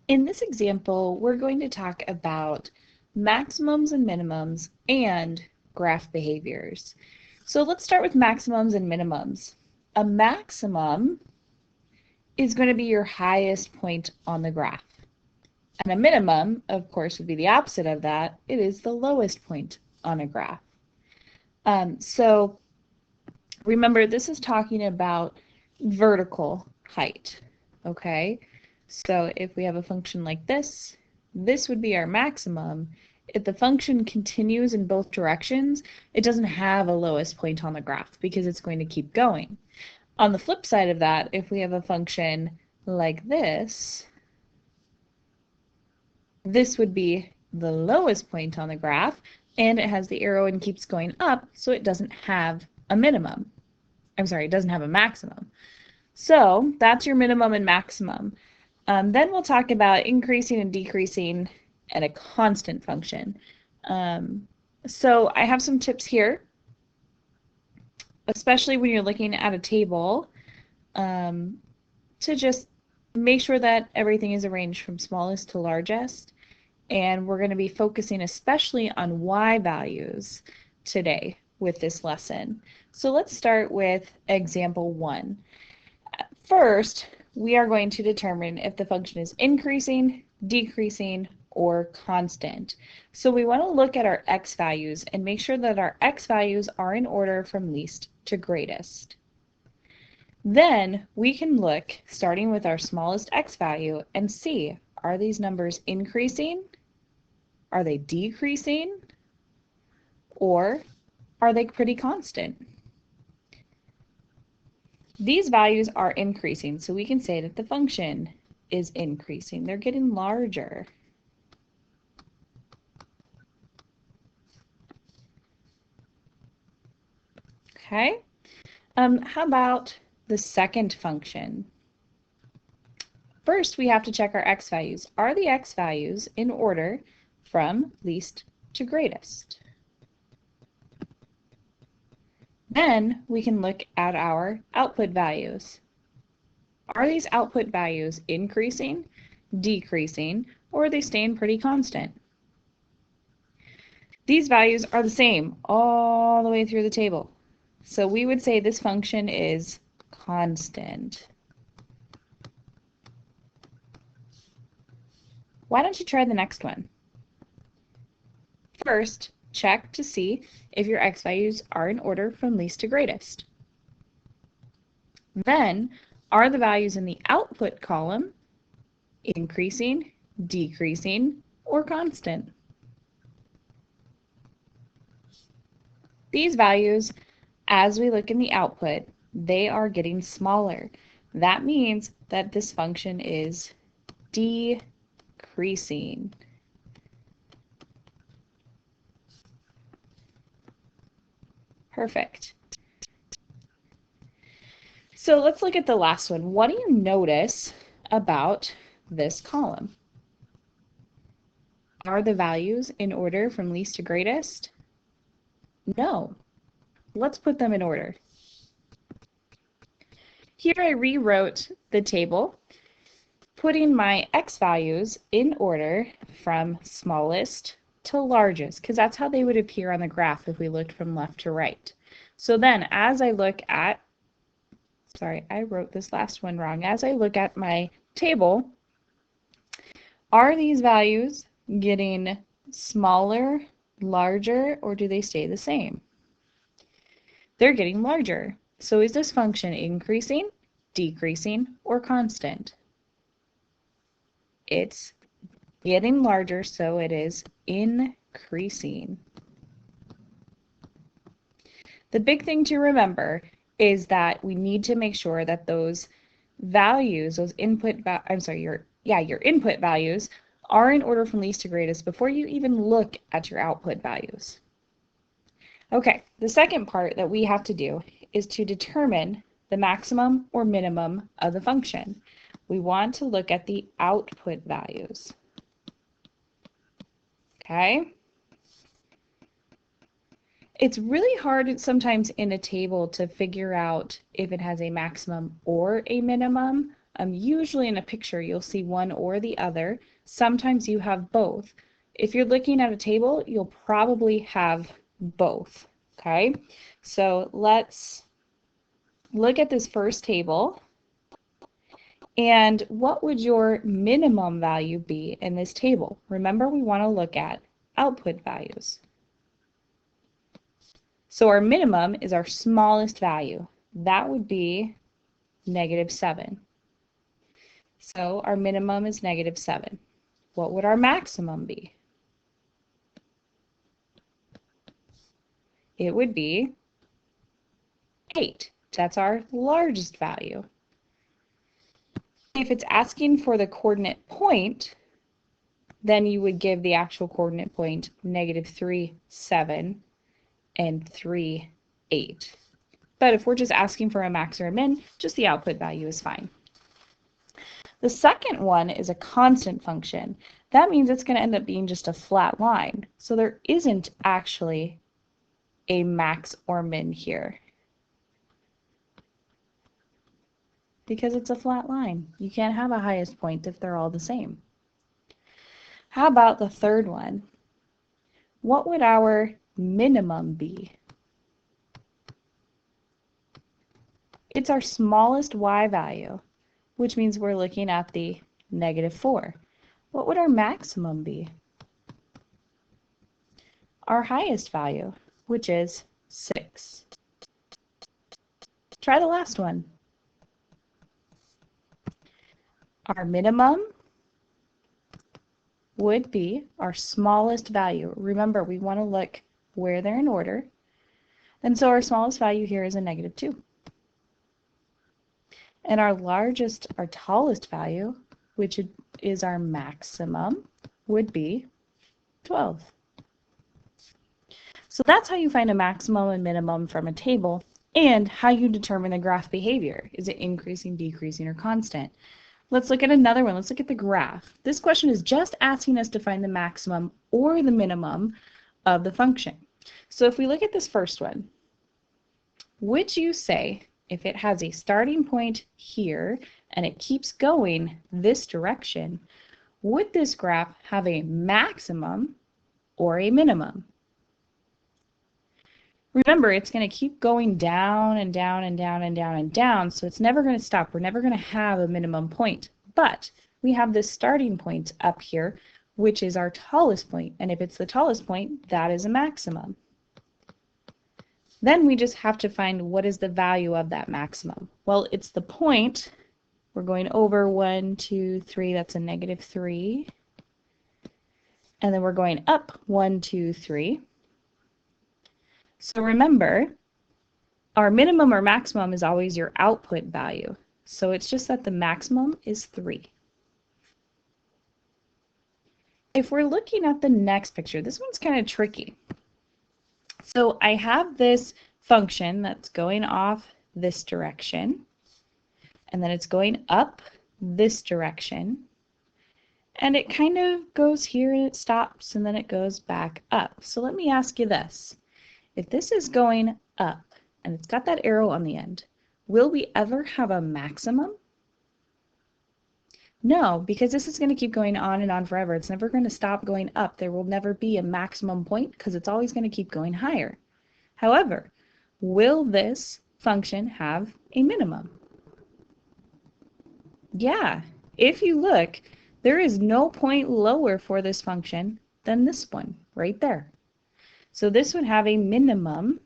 In this example, we're going to talk about maximums and minimums and graph behaviors. So let's start with maximums and minimums. A maximum is going to be your highest point on the graph. And a minimum, of course, would be the opposite of that. It is the lowest point on a graph. So remember, this is talking about vertical height, okay? So if we have a function like this, this would be our maximum. If the function continues in both directions, it doesn't have a lowest point on the graph because it's going to keep going. On the flip side of that, if we have a function like this, this would be the lowest point on the graph, and it has the arrow and keeps going up, so it doesn't have a minimum. I'm sorry, it doesn't have a maximum. So that's your minimum and maximum. Then we'll talk about increasing and decreasing and a constant function. So I have some tips here, especially when you're looking at a table, to just make sure that everything is arranged from smallest to largest. And we're going to be focusing especially on y values today with this lesson. So let's start with example 1. First, we are going to determine if the function is increasing, decreasing, or constant. So we want to look at our x values and make sure that our x values are in order from least to greatest. Then we can look, starting with our smallest x value, and see, are these numbers increasing? Are they decreasing? Or are they pretty constant? These values are increasing, so we can say that the function is increasing. They're getting larger. Okay. How about the second function? First, we have to check our x values. Are the x values in order from least to greatest? Then we can look at our output values. Are these output values increasing, decreasing, or are they staying pretty constant? These values are the same all the way through the table. So we would say this function is constant. Why don't you try the next one? First, check to see if your x values are in order from least to greatest. Then, are the values in the output column increasing, decreasing, or constant? These values, as we look in the output, they are getting smaller. That means that this function is decreasing. Perfect. So let's look at the last one. What do you notice about this column? Are the values in order from least to greatest? No. Let's put them in order. Here I rewrote the table, putting my x values in order from smallest to largest, because that's how they would appear on the graph if we looked from left to right. So then as I look at, sorry, I wrote this last one wrong. As I look at my table, are these values getting smaller, larger, or do they stay the same? They're getting larger. So is this function increasing, decreasing, or constant? It's getting larger, so it is increasing. The big thing to remember is that we need to make sure that those values, those input, your input values are in order from least to greatest before you even look at your output values. Okay, the second part that we have to do is to determine the maximum or minimum of the function. We want to look at the output values. Okay? It's really hard sometimes in a table to figure out if it has a maximum or a minimum. Usually in a picture you'll see one or the other. Sometimes you have both. If you're looking at a table, you'll probably have both. Okay, so let's look at this first table. And what would your minimum value be in this table? Remember, we want to look at output values. So our minimum is our smallest value. That would be -7. So our minimum is -7. What would our maximum be? It would be 8. That's our largest value. If it's asking for the coordinate point, then you would give the actual coordinate point -3, 7, and 3, 8. But if we're just asking for a max or a min, just the output value is fine. The second one is a constant function. That means it's going to end up being just a flat line. So there isn't actually a max or min here, because it's a flat line. You can't have a highest point if they're all the same. How about the third one? What would our minimum be? It's our smallest y value, which means we're looking at the -4. What would our maximum be? Our highest value, which is 6. Try the last one. Our minimum would be our smallest value. Remember, we want to look where they're in order. And so our smallest value here is a -2. And our largest, our tallest value, which is our maximum, would be 12. So that's how you find a maximum and minimum from a table, and how you determine the graph behavior. Is it increasing, decreasing, or constant? Let's look at another one. Let's look at the graph. This question is just asking us to find the maximum or the minimum of the function. So if we look at this first one, would you say if it has a starting point here and it keeps going this direction, would this graph have a maximum or a minimum? Remember, it's going to keep going down and down and down and down and down, so it's never going to stop. We're never going to have a minimum point. But we have this starting point up here, which is our tallest point. And if it's the tallest point, that is a maximum. Then we just have to find what is the value of that maximum. Well, it's the point. We're going over 1, 2, 3. That's a -3. And then we're going up 1, 2, 3. So remember, our minimum or maximum is always your output value. So it's just that the maximum is 3. If we're looking at the next picture, this one's kind of tricky. So I have this function that's going off this direction, and then it's going up this direction, and it kind of goes here and it stops, and then it goes back up. So let me ask you this. If this is going up and it's got that arrow on the end, will we ever have a maximum? No, because this is going to keep going on and on forever. It's never going to stop going up. There will never be a maximum point because it's always going to keep going higher. However, will this function have a minimum? Yeah, if you look, there is no point lower for this function than this one right there. So this would have a minimum,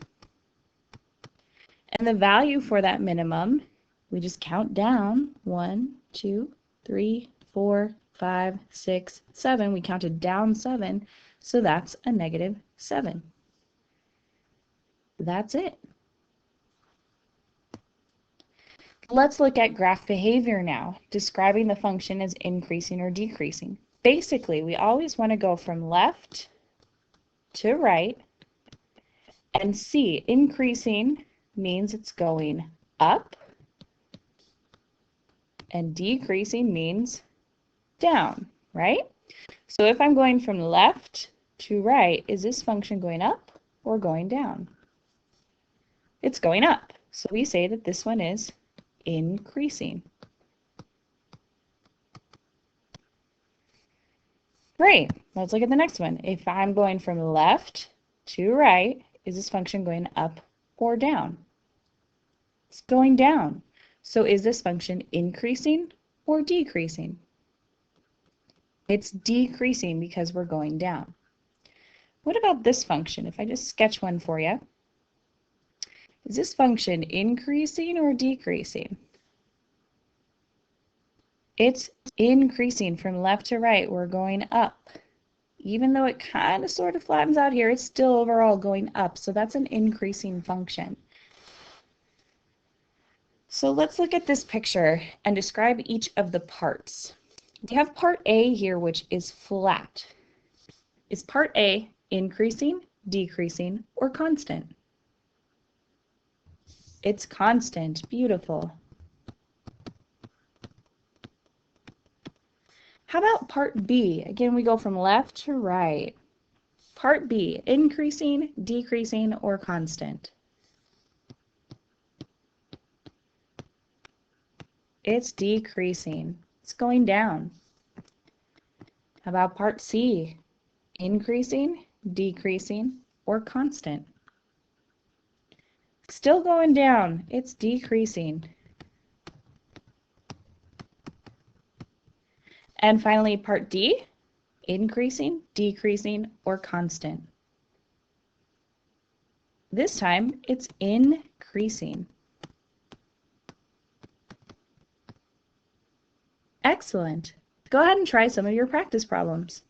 and the value for that minimum, we just count down 1, 2, 3, 4, 5, 6, 7. We counted down 7, so that's a -7. That's it. Let's look at graph behavior now, describing the function as increasing or decreasing. Basically, we always want to go from left to right and see increasing means it's going up, and decreasing means down, right? So if I'm going from left to right, is this function going up or going down? It's going up. So we say that this one is increasing. Great. Let's look at the next one. If I'm going from left to right, is this function going up or down? It's going down. So is this function increasing or decreasing? It's decreasing because we're going down. What about this function? If I just sketch one for you, is this function increasing or decreasing? It's increasing from left to right. We're going up. Even though it kind of sort of flattens out here, it's still overall going up. So that's an increasing function. So let's look at this picture and describe each of the parts. We have part A here, which is flat. Is part A increasing, decreasing, or constant? It's constant. Beautiful. How about part B? Again, we go from left to right. Part B, increasing, decreasing, or constant? It's decreasing. It's going down. How about part C? Increasing, decreasing, or constant? Still going down. It's decreasing. And finally, part D, increasing, decreasing, or constant? This time, it's increasing. Excellent. Go ahead and try some of your practice problems.